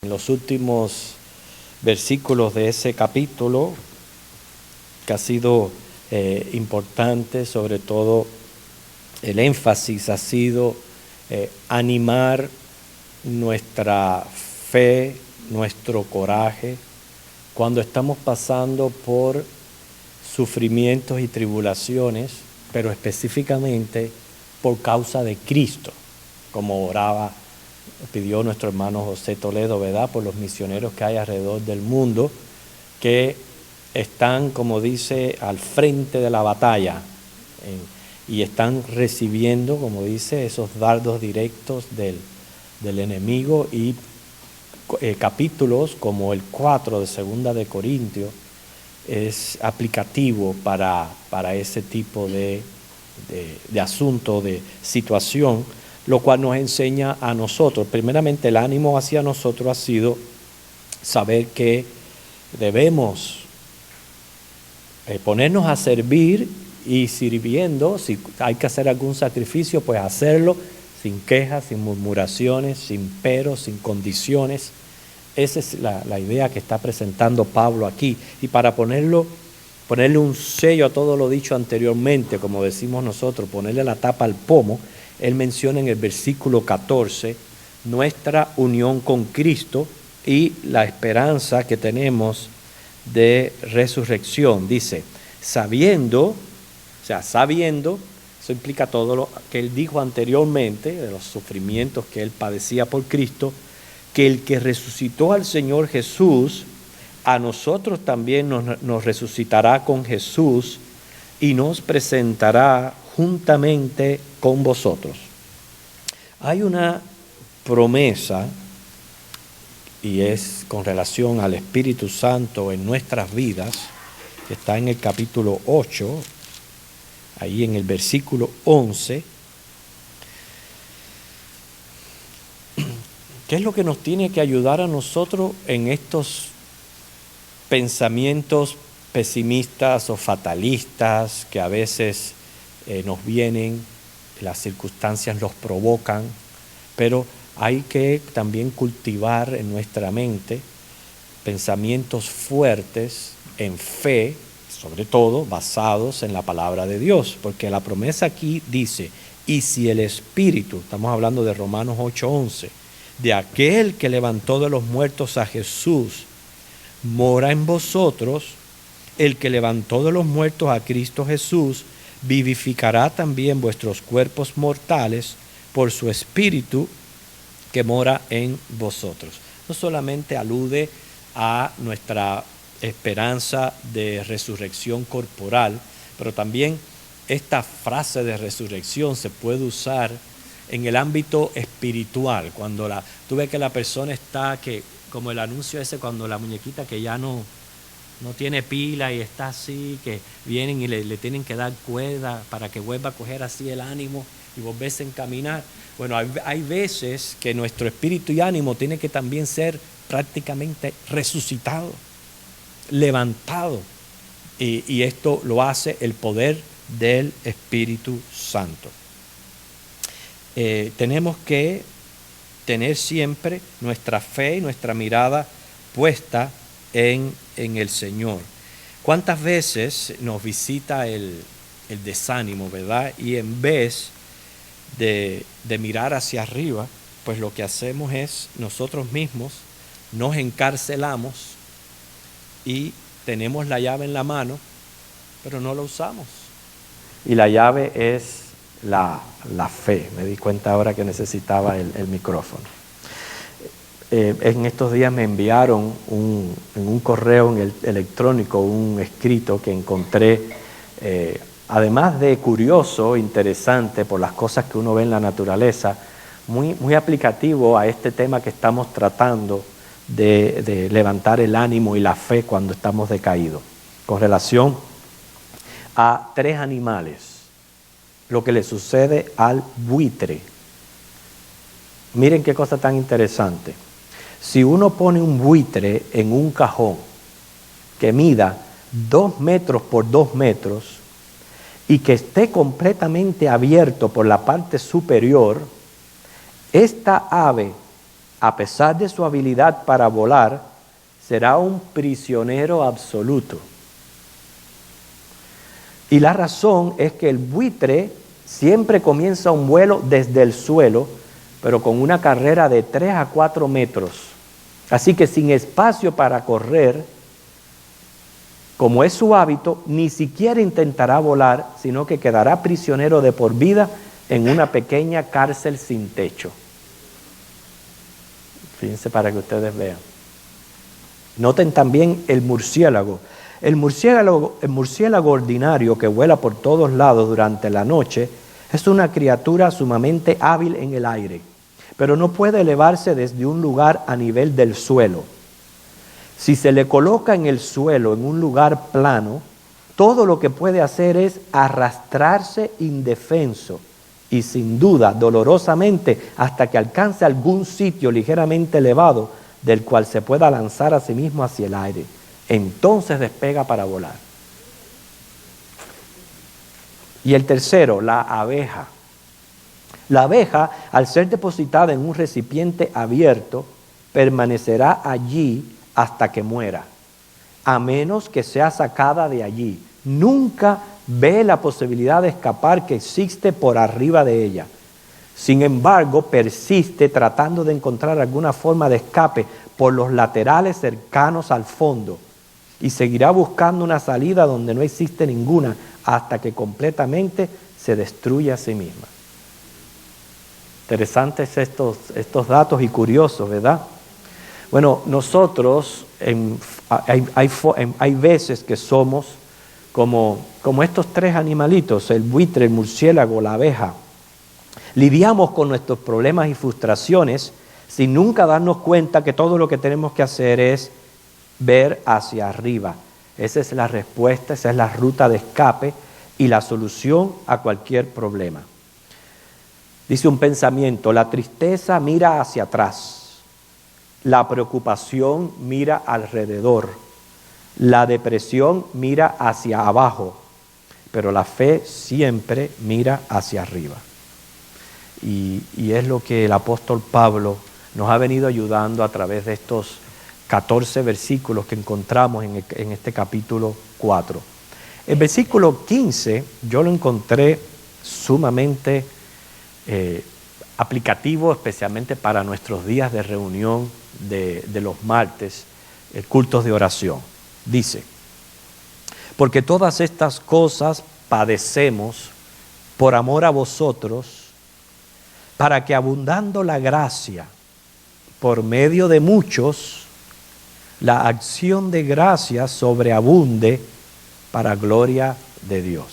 En los últimos versículos de ese capítulo, que ha sido importante, sobre todo el énfasis ha sido animar nuestra fe, nuestro coraje, cuando estamos pasando por sufrimientos y tribulaciones, pero específicamente por causa de Cristo, como pidió nuestro hermano José Toledo, ¿verdad? Por los misioneros que hay alrededor del mundo, que están, como dice, al frente de la batalla, y están recibiendo, como dice, esos dardos directos del enemigo, y capítulos como el 4 de Segunda de Corintios es aplicativo para ese tipo de asunto, de situación, lo cual nos enseña a nosotros. Primeramente, el ánimo hacia nosotros ha sido saber que debemos ponernos a servir, y sirviendo, si hay que hacer algún sacrificio, pues hacerlo sin quejas, sin murmuraciones, sin peros, sin condiciones. Esa es la idea que está presentando Pablo aquí. Y para ponerle un sello a todo lo dicho anteriormente, como decimos nosotros, ponerle la tapa al pomo, él menciona en el versículo 14 nuestra unión con Cristo y la esperanza que tenemos de resurrección. Dice, sabiendo, eso implica todo lo que él dijo anteriormente, de los sufrimientos que él padecía por Cristo, que el que resucitó al Señor Jesús, a nosotros también nos resucitará con Jesús y nos presentará juntamente con vosotros. Hay una promesa, y es con relación al Espíritu Santo en nuestras vidas, que está en el capítulo 8, ahí en el versículo 11, ¿qué es lo que nos tiene que ayudar a nosotros en estos pensamientos pesimistas o fatalistas que a veces nos vienen, las circunstancias los provocan, pero hay que también cultivar en nuestra mente pensamientos fuertes en fe, sobre todo basados en la palabra de Dios, porque la promesa aquí dice, y si el Espíritu, estamos hablando de Romanos 8:11, de aquel que levantó de los muertos a Jesús, mora en vosotros, el que levantó de los muertos a Cristo Jesús, vivificará también vuestros cuerpos mortales por su Espíritu que mora en vosotros. No solamente alude a nuestra esperanza de resurrección corporal, pero también esta frase de resurrección se puede usar en el ámbito espiritual, cuando tú ves que la persona está, como el anuncio ese, cuando la muñequita que ya no tiene pila y está así, que vienen y le tienen que dar cuerda para que vuelva a coger así el ánimo y volverse a encaminar. Bueno, hay veces que nuestro espíritu y ánimo tiene que también ser prácticamente resucitado, levantado, y esto lo hace el poder del Espíritu Santo. Tenemos que tener siempre nuestra fe y nuestra mirada puesta en el Señor. ¿Cuántas veces nos visita el desánimo, verdad? Y en vez de mirar hacia arriba, pues lo que hacemos es nosotros mismos nos encarcelamos y tenemos la llave en la mano, pero no la usamos. Y la llave es la fe. Me di cuenta ahora que necesitaba el micrófono. En estos días me enviaron en un correo electrónico un escrito que encontré, además de curioso, interesante por las cosas que uno ve en la naturaleza, muy aplicativo a este tema que estamos tratando de levantar el ánimo y la fe cuando estamos decaídos, con relación a 3 animales, lo que le sucede al buitre. Miren qué cosa tan interesante. Si uno pone un buitre en un cajón que mida 2 metros por 2 metros y que esté completamente abierto por la parte superior, esta ave a pesar de su habilidad para volar, será un prisionero absoluto. Y la razón es que el buitre siempre comienza un vuelo desde el suelo, pero con una carrera de 3 a 4 metros. Así que sin espacio para correr, como es su hábito, ni siquiera intentará volar, sino que quedará prisionero de por vida en una pequeña cárcel sin techo. Fíjense para que ustedes vean. Noten también el murciélago. El murciélago ordinario que vuela por todos lados durante la noche es una criatura sumamente hábil en el aire, pero no puede elevarse desde un lugar a nivel del suelo. Si se le coloca en el suelo, en un lugar plano, todo lo que puede hacer es arrastrarse indefenso y sin duda dolorosamente hasta que alcance algún sitio ligeramente elevado del cual se pueda lanzar a sí mismo hacia el aire. Entonces despega para volar. Y el tercero, la abeja. La abeja, al ser depositada en un recipiente abierto, permanecerá allí hasta que muera, a menos que sea sacada de allí. Nunca ve la posibilidad de escapar que existe por arriba de ella. Sin embargo, persiste tratando de encontrar alguna forma de escape por los laterales cercanos al fondo y seguirá buscando una salida donde no existe ninguna hasta que completamente se destruya a sí misma. Interesantes estos datos y curiosos, ¿verdad? Bueno, nosotros hay veces que somos como estos tres animalitos, el buitre, el murciélago, la abeja. Lidiamos con nuestros problemas y frustraciones sin nunca darnos cuenta que todo lo que tenemos que hacer es ver hacia arriba. Esa es la respuesta, esa es la ruta de escape y la solución a cualquier problema. Dice un pensamiento: la tristeza mira hacia atrás, la preocupación mira alrededor, la depresión mira hacia abajo, pero la fe siempre mira hacia arriba. Y es lo que el apóstol Pablo nos ha venido ayudando a través de estos 14 versículos que encontramos en este capítulo 4. El versículo 15 yo lo encontré sumamente aplicativo, especialmente para nuestros días de reunión de los martes, cultos de oración. Dice: porque todas estas cosas padecemos por amor a vosotros, para que abundando la gracia por medio de muchos, la acción de gracia sobreabunde para gloria de Dios.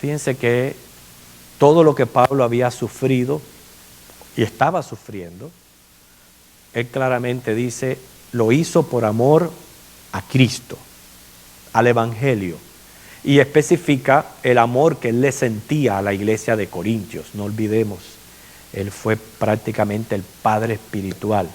Fíjense que todo lo que Pablo había sufrido y estaba sufriendo, él claramente dice, lo hizo por amor a Cristo, al Evangelio, y especifica el amor que él le sentía a la iglesia de Corintios. No olvidemos, él fue prácticamente el padre espiritual,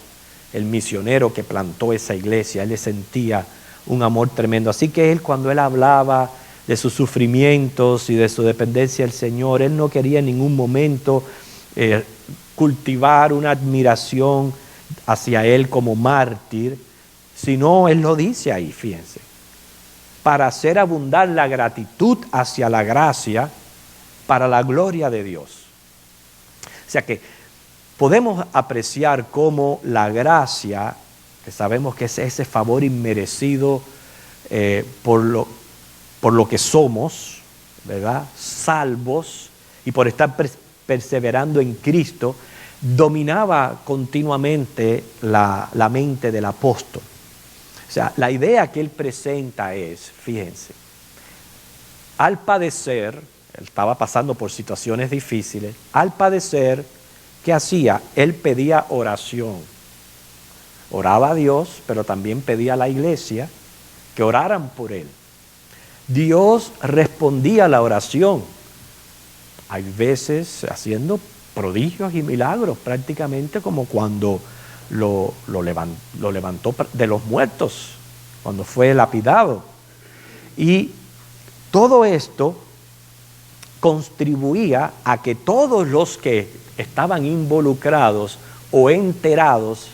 el misionero que plantó esa iglesia. Él le sentía un amor tremendo. Así que él, cuando él hablaba de sus sufrimientos y de su dependencia del Señor, él no quería en ningún momento cultivar una admiración hacia él como mártir, sino él lo dice ahí, fíjense, para hacer abundar la gratitud hacia la gracia para la gloria de Dios. O sea que podemos apreciar cómo la gracia, que sabemos que es ese favor inmerecido por lo que somos, ¿verdad?, salvos, y por estar perseverando en Cristo, dominaba continuamente la mente del apóstol. O sea, la idea que él presenta es, fíjense, al padecer, él estaba pasando por situaciones difíciles, al padecer, ¿qué hacía? Él pedía oración. Oraba a Dios, pero también pedía a la iglesia que oraran por él. Dios respondía a la oración. Hay veces haciendo prodigios y milagros, prácticamente como cuando lo levantó de los muertos, cuando fue lapidado. Y todo esto contribuía a que todos los que estaban involucrados o enterados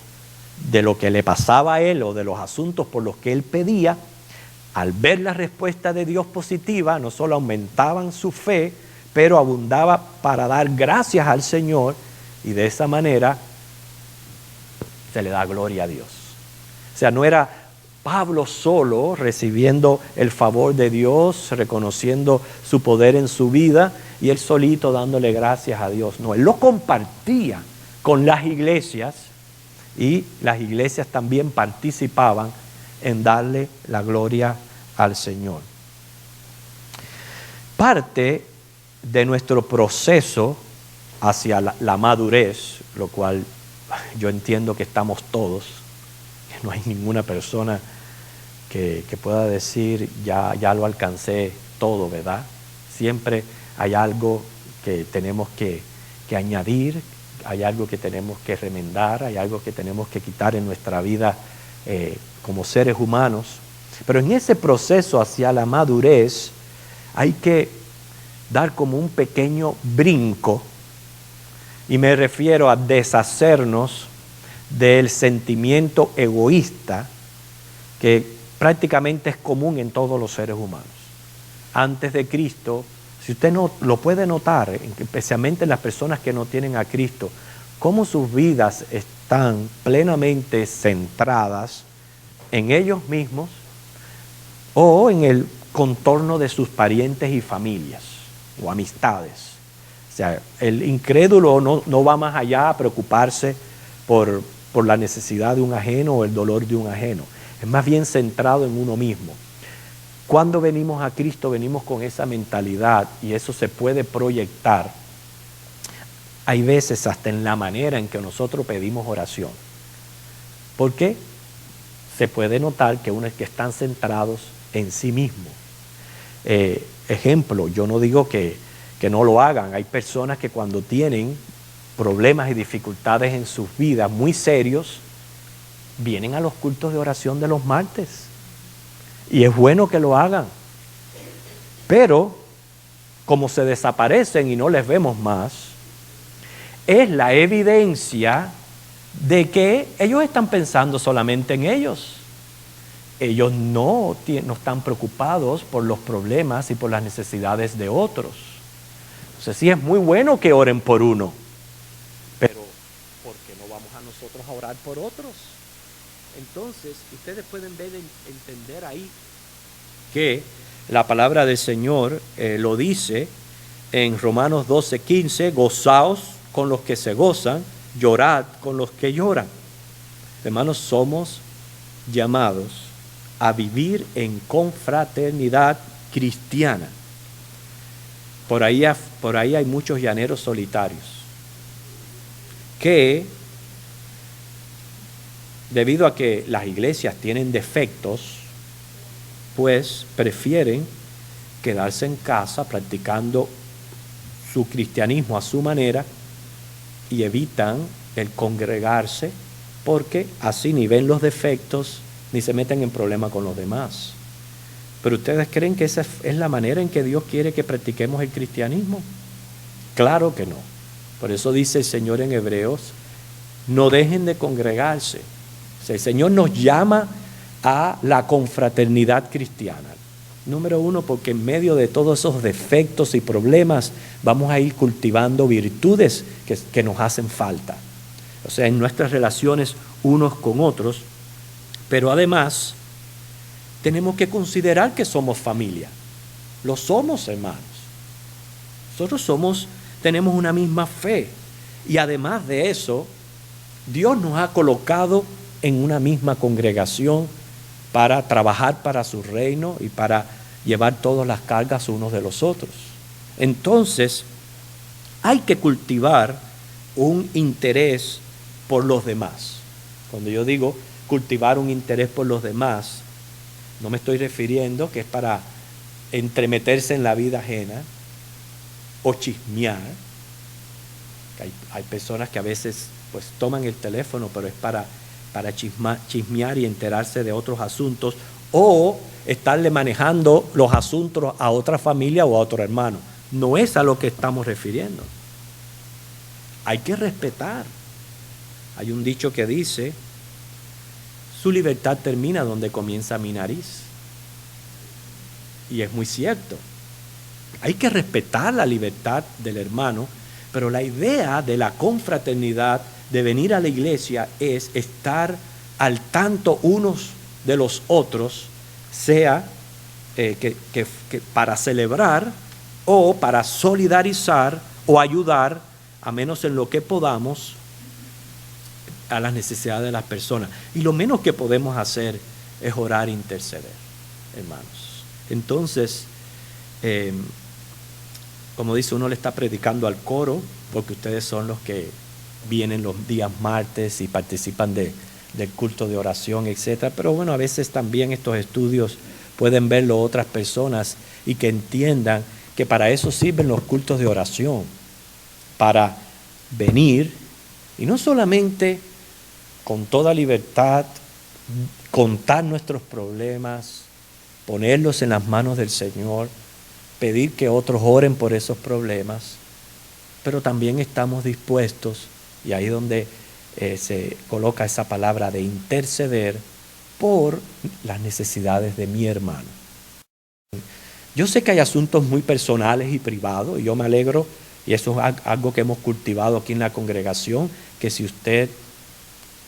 de lo que le pasaba a él o de los asuntos por los que él pedía, al ver la respuesta de Dios positiva, no solo aumentaban su fe, pero abundaba para dar gracias al Señor, y de esa manera se le da gloria a Dios. O sea, no era Pablo solo recibiendo el favor de Dios, reconociendo su poder en su vida, y él solito dándole gracias a Dios. No, él lo compartía con las iglesias, y las iglesias también participaban en darle la gloria al Señor. Parte de nuestro proceso hacia la madurez, lo cual yo entiendo que estamos todos, que no hay ninguna persona que pueda decir ya lo alcancé todo, ¿verdad? Siempre hay algo que tenemos que añadir, hay algo que tenemos que remendar, hay algo que tenemos que quitar en nuestra vida como seres humanos. Pero en ese proceso hacia la madurez hay que dar como un pequeño brinco, y me refiero a deshacernos del sentimiento egoísta que prácticamente es común en todos los seres humanos. Antes de Cristo, si usted no lo puede notar, especialmente en las personas que no tienen a Cristo, cómo sus vidas están plenamente centradas en ellos mismos o en el contorno de sus parientes y familias o amistades. O sea, el incrédulo no va más allá a preocuparse por la necesidad de un ajeno o el dolor de un ajeno. Es más bien centrado en uno mismo. Cuando venimos a Cristo, venimos con esa mentalidad, y eso se puede proyectar, hay veces hasta en la manera en que nosotros pedimos oración. ¿Por qué? Se puede notar que están centrados en sí mismo. Ejemplo, yo no digo que no lo hagan. Hay personas que cuando tienen problemas y dificultades en sus vidas muy serios, vienen a los cultos de oración de los martes. Y es bueno que lo hagan. Pero, como se desaparecen y no les vemos más, es la evidencia de que ellos están pensando solamente en ellos. Ellos no están preocupados por los problemas y por las necesidades de otros. Entonces sí es muy bueno que oren por uno, pero ¿por qué no vamos a nosotros a orar por otros? Entonces ustedes pueden entender ahí que la palabra del Señor lo dice en Romanos 12:15, gozaos con los que se gozan, llorad con los que lloran. Hermanos, somos llamados a vivir en confraternidad cristiana. Por ahí hay muchos llaneros solitarios que, debido a que las iglesias tienen defectos, pues prefieren quedarse en casa practicando su cristianismo a su manera y evitan el congregarse, porque así ni ven los defectos ni se meten en problemas con los demás. ¿Pero ustedes creen que esa es la manera en que Dios quiere que practiquemos el cristianismo? Claro que no. Por eso dice el Señor en Hebreos, no dejen de congregarse. O sea, el Señor nos llama a la confraternidad cristiana. Número uno, porque en medio de todos esos defectos y problemas vamos a ir cultivando virtudes que nos hacen falta. O sea, en nuestras relaciones unos con otros. Pero además, tenemos que considerar que somos familia. Lo somos, hermanos. Nosotros tenemos una misma fe. Y además de eso, Dios nos ha colocado en una misma congregación para trabajar para su reino y para llevar todas las cargas unos de los otros. Entonces, hay que cultivar un interés por los demás. Cuando yo digo cultivar un interés por los demás, no me estoy refiriendo que es para entremeterse en la vida ajena o chismear. Hay personas que a veces pues toman el teléfono, pero es para chismear y enterarse de otros asuntos, o estarle manejando los asuntos a otra familia o a otro hermano. No es a lo que estamos refiriendo. Hay que respetar Hay un dicho que dice, su libertad termina donde comienza mi nariz. Y es muy cierto. Hay que respetar la libertad del hermano, pero la idea de la confraternidad, de venir a la iglesia, es estar al tanto unos de los otros, sea que para celebrar o para solidarizar o ayudar, a menos en lo que podamos, a las necesidades de las personas. Y lo menos que podemos hacer es orar e interceder, hermanos. Entonces, como dice, uno le está predicando al coro, porque ustedes son los que vienen los días martes y participan del culto de oración, etc. Pero bueno, a veces también estos estudios pueden verlo otras personas y que entiendan que para eso sirven los cultos de oración, para venir y no solamente con toda libertad contar nuestros problemas, ponerlos en las manos del Señor, pedir que otros oren por esos problemas, pero también estamos dispuestos, y ahí es donde se coloca esa palabra de interceder por las necesidades de mi hermano. Yo sé que hay asuntos muy personales y privados, y yo me alegro, y eso es algo que hemos cultivado aquí en la congregación, que si usted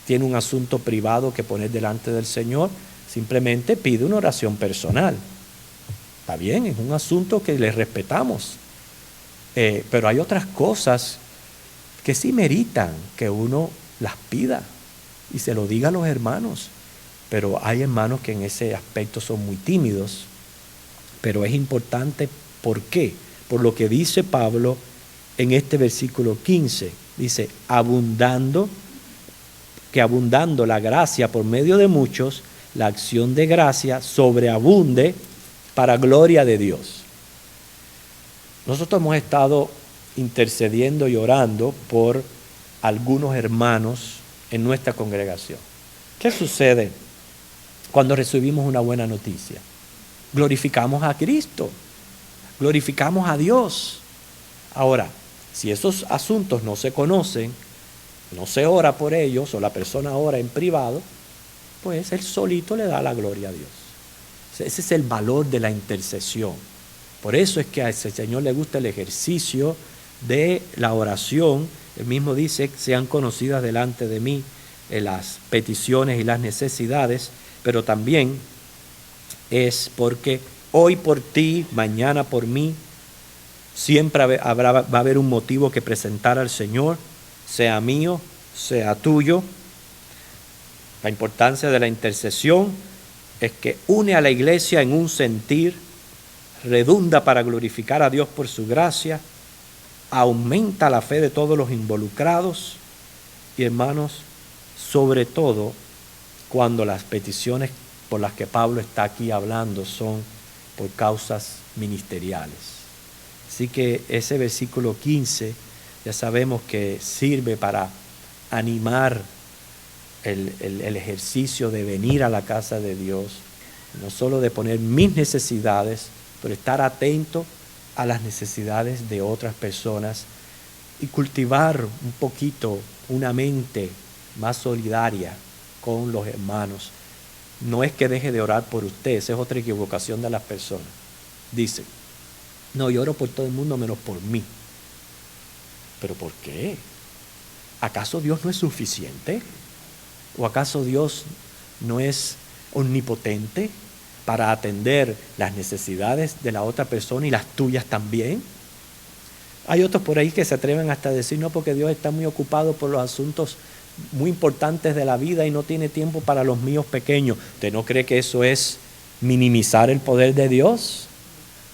tiene un asunto privado que poner delante del Señor, simplemente pide una oración personal. Está bien, es un asunto que le respetamos, pero hay otras cosas que sí meritan que uno las pida y se lo diga a los hermanos. Pero hay hermanos que en ese aspecto son muy tímidos, pero es importante. ¿Por qué? Por lo que dice Pablo en este versículo 15. Dice, abundando la gracia por medio de muchos, la acción de gracia sobreabunde para gloria de Dios. Nosotros hemos estado intercediendo y orando por algunos hermanos en nuestra congregación. ¿Qué sucede cuando recibimos una buena noticia? Glorificamos a Cristo, glorificamos a Dios. Ahora, si esos asuntos no se conocen, no se ora por ellos o la persona ora en privado, pues él solito le da la gloria a Dios. Ese es el valor de la intercesión. Por eso es que a ese Señor le gusta el ejercicio de la oración. Él mismo dice, sean conocidas delante de mí las peticiones y las necesidades, pero también es porque hoy por ti, mañana por mí, siempre va a haber un motivo que presentar al Señor, sea mío, sea tuyo. La importancia de la intercesión es que une a la iglesia en un sentir, redunda para glorificar a Dios por su gracia, aumenta la fe de todos los involucrados y, hermanos, sobre todo cuando las peticiones por las que Pablo está aquí hablando son por causas ministeriales. Así que ese versículo 15 ya sabemos que sirve para animar el ejercicio de venir a la casa de Dios, no solo de poner mis necesidades, pero estar atento a las necesidades de otras personas y cultivar un poquito una mente más solidaria con los hermanos. No es que deje de orar por usted, esa es otra equivocación de las personas. Dicen, no, yo oro por todo el mundo menos por mí. ¿Pero por qué? ¿Acaso Dios no es suficiente? ¿O acaso Dios no es omnipotente para atender las necesidades de la otra persona y las tuyas también? Hay otros por ahí que se atreven hasta a decir, no, porque Dios está muy ocupado por los asuntos muy importantes de la vida y no tiene tiempo para los míos pequeños. ¿Usted no cree que eso es minimizar el poder de Dios?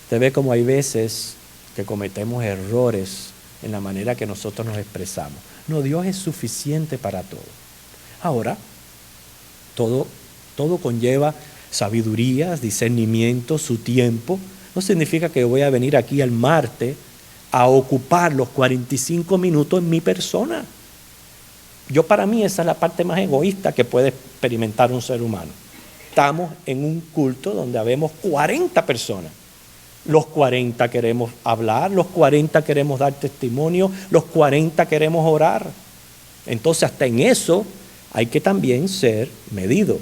Usted ve como hay veces que cometemos errores en la manera que nosotros nos expresamos. No, Dios es suficiente para todo. Ahora, todo conlleva sabiduría, discernimiento, su tiempo. No significa que voy a venir aquí el martes a ocupar los 45 minutos en mi persona. Para mí esa es la parte más egoísta que puede experimentar un ser humano. Estamos en un culto donde habemos 40 personas. Los 40 queremos hablar, los 40 queremos dar testimonio, los 40 queremos orar. Entonces hasta en eso hay que también ser medido.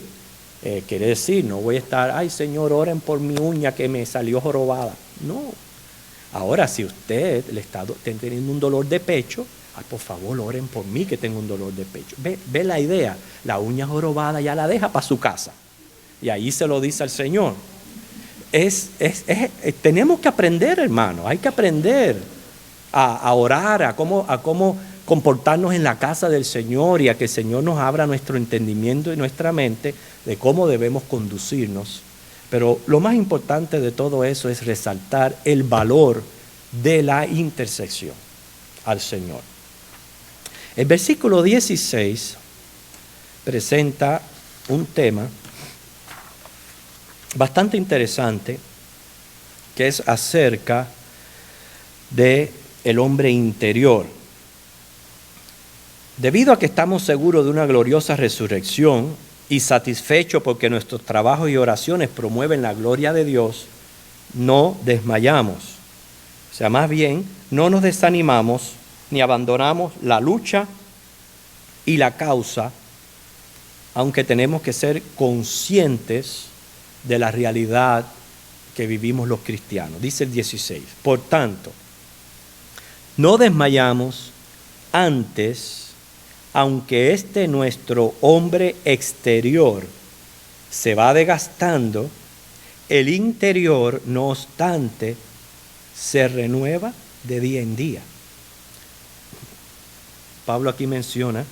Quiere decir, no voy a estar, ay Señor, oren por mi uña que me salió jorobada. No. Ahora, si usted le está teniendo un dolor de pecho, por favor, oren por mí que tengo un dolor de pecho. Ve la idea, la uña jorobada ya la deja para su casa. Y ahí se lo dice al Señor. Tenemos que aprender, hermano, hay que aprender a orar, a cómo comportarnos en la casa del Señor y a que el Señor nos abra nuestro entendimiento y nuestra mente de cómo debemos conducirnos. Pero lo más importante de todo eso es resaltar el valor de la intersección al Señor. El versículo 16 presenta un tema bastante interesante que es acerca de el hombre interior. Debido a que estamos seguros de una gloriosa resurrección y satisfechos porque nuestros trabajos y oraciones promueven la gloria de Dios, no desmayamos. O sea, más bien, no nos desanimamos ni abandonamos la lucha y la causa, aunque tenemos que ser conscientes de la realidad que vivimos los cristianos. Dice el 16, por tanto, no desmayamos antes, aunque nuestro hombre exterior se va desgastando, el interior, no obstante, se renueva de día en día. Pablo aquí menciona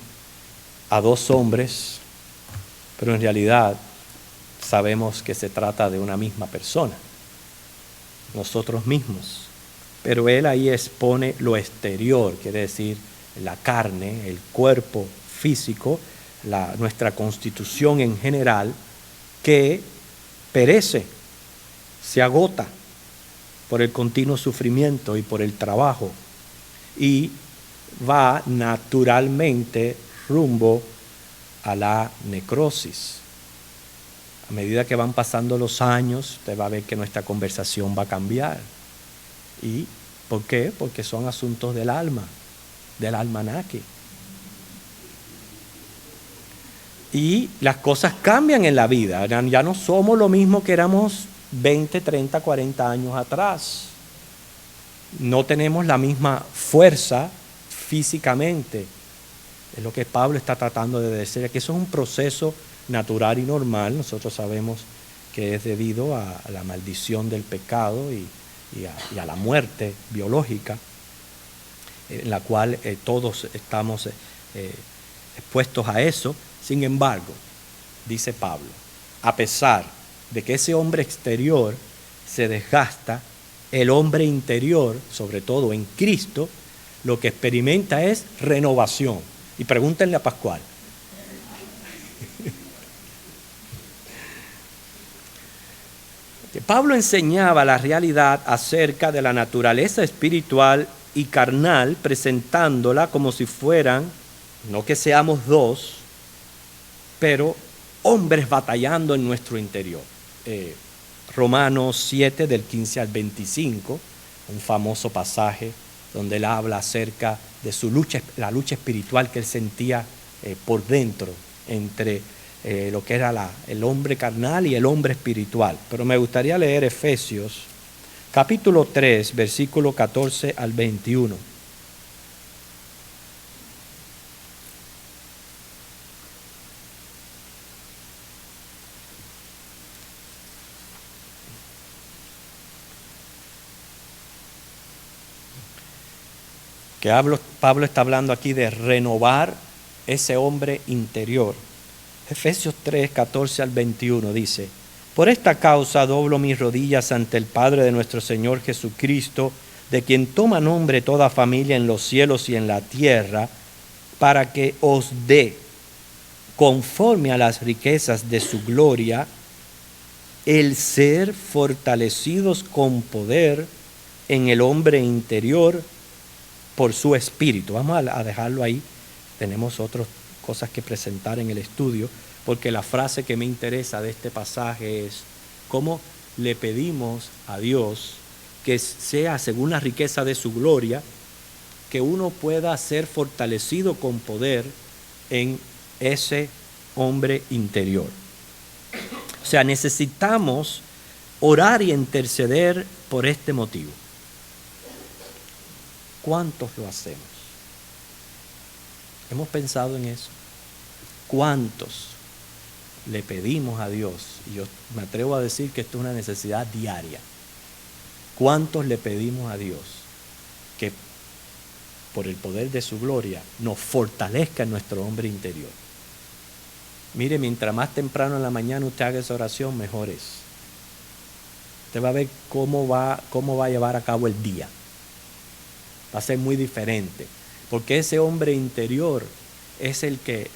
a dos hombres, pero en realidad sabemos que se trata de una misma persona, nosotros mismos. Pero él ahí expone lo exterior, quiere decir la carne, el cuerpo físico, nuestra constitución en general, que perece, se agota por el continuo sufrimiento y por el trabajo, y va naturalmente rumbo a la necrosis. A medida que van pasando los años, usted va a ver que nuestra conversación va a cambiar. ¿Y por qué? Porque son asuntos del alma, del almanaque. Y las cosas cambian en la vida. Ya no somos lo mismo que éramos 20, 30, 40 años atrás. No tenemos la misma fuerza físicamente. Es lo que Pablo está tratando de decir, que eso es un proceso natural y normal. Nosotros sabemos que es debido a la maldición del pecado y a la muerte biológica, en la cual todos estamos expuestos a eso. Sin embargo, dice Pablo, a pesar de que ese hombre exterior se desgasta, el hombre interior, sobre todo en Cristo, lo que experimenta es renovación. Y pregúntenle a Pascual. Pablo enseñaba la realidad acerca de la naturaleza espiritual y carnal, presentándola como si fueran, no que seamos dos, pero hombres batallando en nuestro interior. Romanos 7, del 15 al 25, un famoso pasaje donde él habla acerca de su lucha, la lucha espiritual que él sentía por dentro entre lo que era el hombre carnal y el hombre espiritual. Pero me gustaría leer Efesios capítulo 3, versículo 14 al 21. Que Pablo está hablando aquí de renovar ese hombre interior. Efesios 3, 14 al 21 dice: por esta causa doblo mis rodillas ante el Padre de nuestro Señor Jesucristo, de quien toma nombre toda familia en los cielos y en la tierra, para que os dé, conforme a las riquezas de su gloria, el ser fortalecidos con poder en el hombre interior por su espíritu. Vamos a dejarlo ahí. Tenemos otras cosas que presentar en el estudio, porque la frase que me interesa de este pasaje es cómo le pedimos a Dios que sea según la riqueza de su gloria, que uno pueda ser fortalecido con poder en ese hombre interior. O sea, necesitamos orar y interceder por este motivo. ¿Cuántos lo hacemos? ¿Hemos pensado en eso? ¿Cuántos le pedimos a Dios? Y yo me atrevo a decir que esto es una necesidad diaria. ¿Cuántos le pedimos a Dios que por el poder de su gloria nos fortalezca en nuestro hombre interior? Mire, mientras más temprano en la mañana usted haga esa oración, mejor es. Usted va a ver cómo va a llevar a cabo el día. Va a ser muy diferente, porque ese hombre interior es el que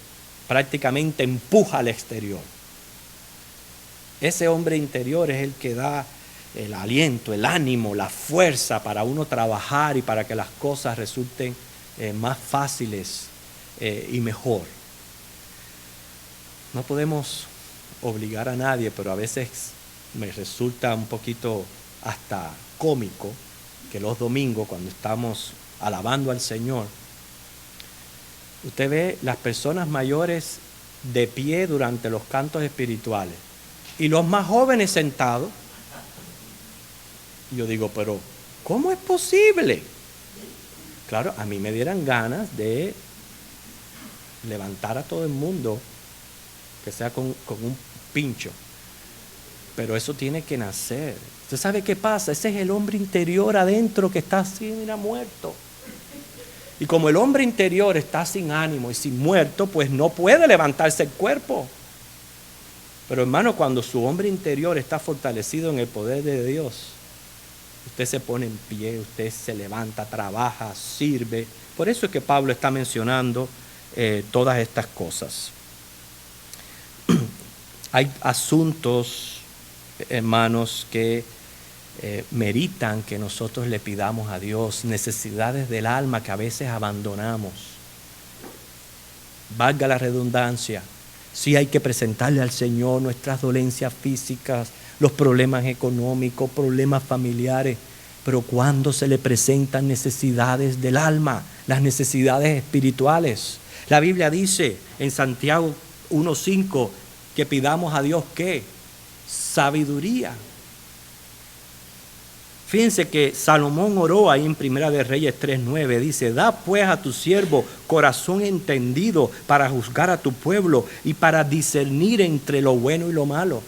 prácticamente empuja al exterior. Ese hombre interior es el que da el aliento, el ánimo, la fuerza para uno trabajar y para que las cosas resulten más fáciles y mejor. No podemos obligar a nadie, pero a veces me resulta un poquito hasta cómico que los domingos, cuando estamos alabando al Señor, usted ve las personas mayores de pie durante los cantos espirituales y los más jóvenes sentados. Y yo digo, pero ¿cómo es posible? Claro, a mí me dieran ganas de levantar a todo el mundo, que sea con un pincho. Pero eso tiene que nacer. ¿Usted sabe qué pasa? Ese es el hombre interior adentro que está así, mira, muerto. Y como el hombre interior está sin ánimo y sin muerto, pues no puede levantarse el cuerpo. Pero hermano, cuando su hombre interior está fortalecido en el poder de Dios, usted se pone en pie, usted se levanta, trabaja, sirve. Por eso es que Pablo está mencionando todas estas cosas. Hay asuntos, hermanos, que meritan que nosotros le pidamos a Dios, necesidades del alma que a veces abandonamos. Valga la redundancia, sí hay que presentarle al Señor nuestras dolencias físicas, los problemas económicos, problemas familiares, pero cuando se le presentan necesidades del alma, las necesidades espirituales. La Biblia dice en Santiago 1:5 que pidamos a Dios ¿qué? Sabiduría. Fíjense que Salomón oró ahí en Primera de Reyes 3:9, dice, da pues a tu siervo corazón entendido para juzgar a tu pueblo y para discernir entre lo bueno y lo malo.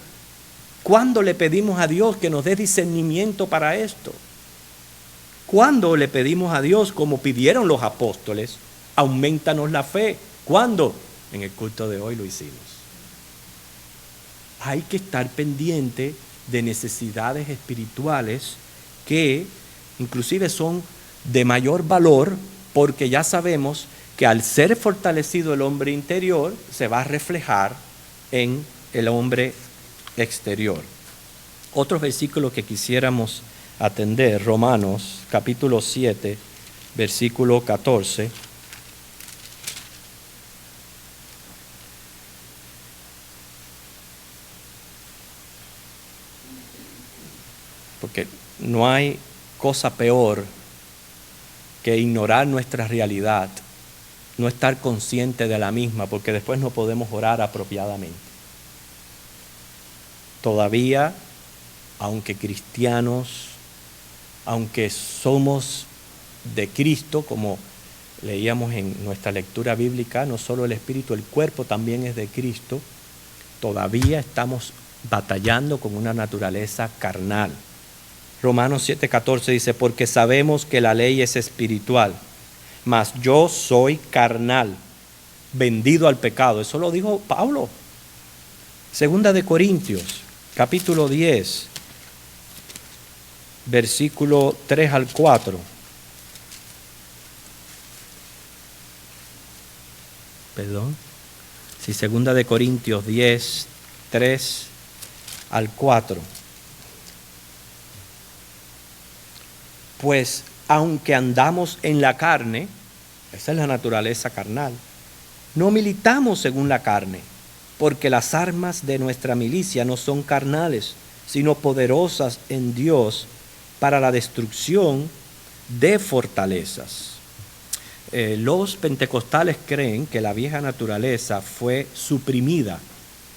¿Cuándo le pedimos a Dios que nos dé discernimiento para esto? ¿Cuándo le pedimos a Dios, como pidieron los apóstoles, aumentanos la fe? ¿Cuándo? En el culto de hoy lo hicimos. Hay que estar pendiente de necesidades espirituales que inclusive son de mayor valor, porque ya sabemos que al ser fortalecido el hombre interior se va a reflejar en el hombre exterior. Otros versículos que quisiéramos atender, Romanos capítulo 7, versículo 14. Porque no hay cosa peor que ignorar nuestra realidad, no estar consciente de la misma, porque después no podemos orar apropiadamente. Todavía, aunque cristianos, aunque somos de Cristo, como leíamos en nuestra lectura bíblica, no solo el espíritu, el cuerpo también es de Cristo, todavía estamos batallando con una naturaleza carnal. Romanos 7:14 dice, porque sabemos que la ley es espiritual, mas yo soy carnal, vendido al pecado. Eso lo dijo Pablo. Segunda de Corintios, capítulo 10, versículo 3 al 4. Perdón. Sí, Segunda de Corintios 10, 3 al 4. Pues aunque andamos en la carne, esa es la naturaleza carnal, no militamos según la carne, porque las armas de nuestra milicia no son carnales, sino poderosas en Dios para la destrucción de fortalezas. Los pentecostales creen que la vieja naturaleza fue suprimida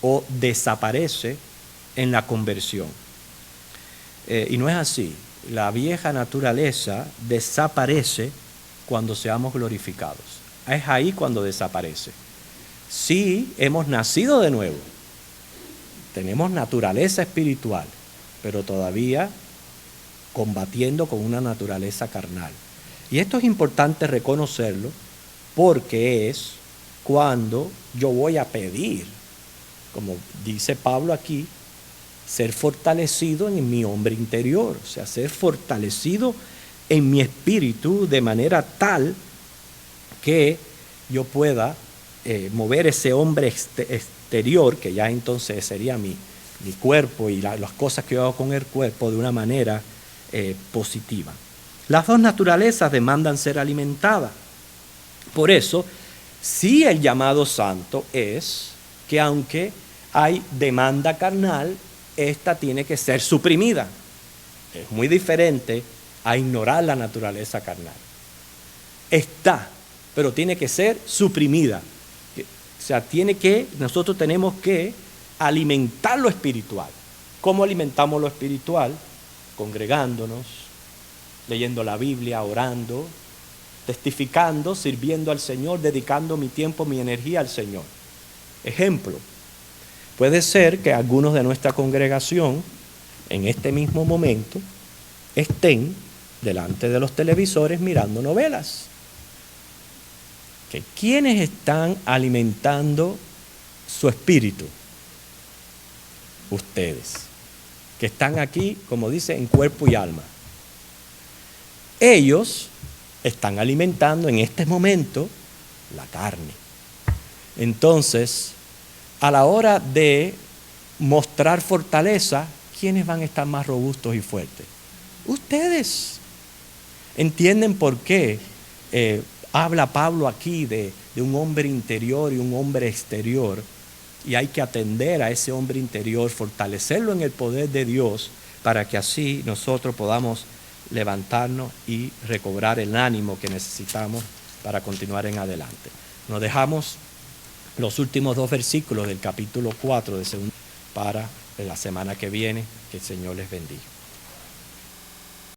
o desaparece en la conversión. Y no es así. La vieja naturaleza desaparece cuando seamos glorificados. Es ahí cuando desaparece. Sí, hemos nacido de nuevo. Tenemos naturaleza espiritual, pero todavía combatiendo con una naturaleza carnal. Y esto es importante reconocerlo porque es cuando yo voy a pedir, como dice Pablo aquí, ser fortalecido en mi hombre interior, o sea, ser fortalecido en mi espíritu de manera tal que yo pueda mover ese hombre exterior, que ya entonces sería mi cuerpo y las cosas que yo hago con el cuerpo de una manera positiva. Las dos naturalezas demandan ser alimentadas. Por eso, sí, el llamado santo es que aunque hay demanda carnal, esta tiene que ser suprimida. Es muy diferente a ignorar la naturaleza carnal. Está, pero tiene que ser suprimida. O sea, nosotros tenemos que alimentar lo espiritual. ¿Cómo alimentamos lo espiritual? Congregándonos, leyendo la Biblia, orando, testificando, sirviendo al Señor, dedicando mi tiempo, mi energía al Señor. Ejemplo, puede ser que algunos de nuestra congregación en este mismo momento estén delante de los televisores mirando novelas. ¿Quiénes están alimentando su espíritu? Ustedes, que están aquí, como dice, en cuerpo y alma. Ellos están alimentando en este momento la carne. Entonces, a la hora de mostrar fortaleza, ¿quiénes van a estar más robustos y fuertes? Ustedes. ¿Entienden por qué habla Pablo aquí de un hombre interior y un hombre exterior? Y hay que atender a ese hombre interior, fortalecerlo en el poder de Dios para que así nosotros podamos levantarnos y recobrar el ánimo que necesitamos para continuar en adelante. Nos dejamos los últimos 2 versículos del capítulo 4 de 2 para la semana que viene. Que el Señor les bendiga.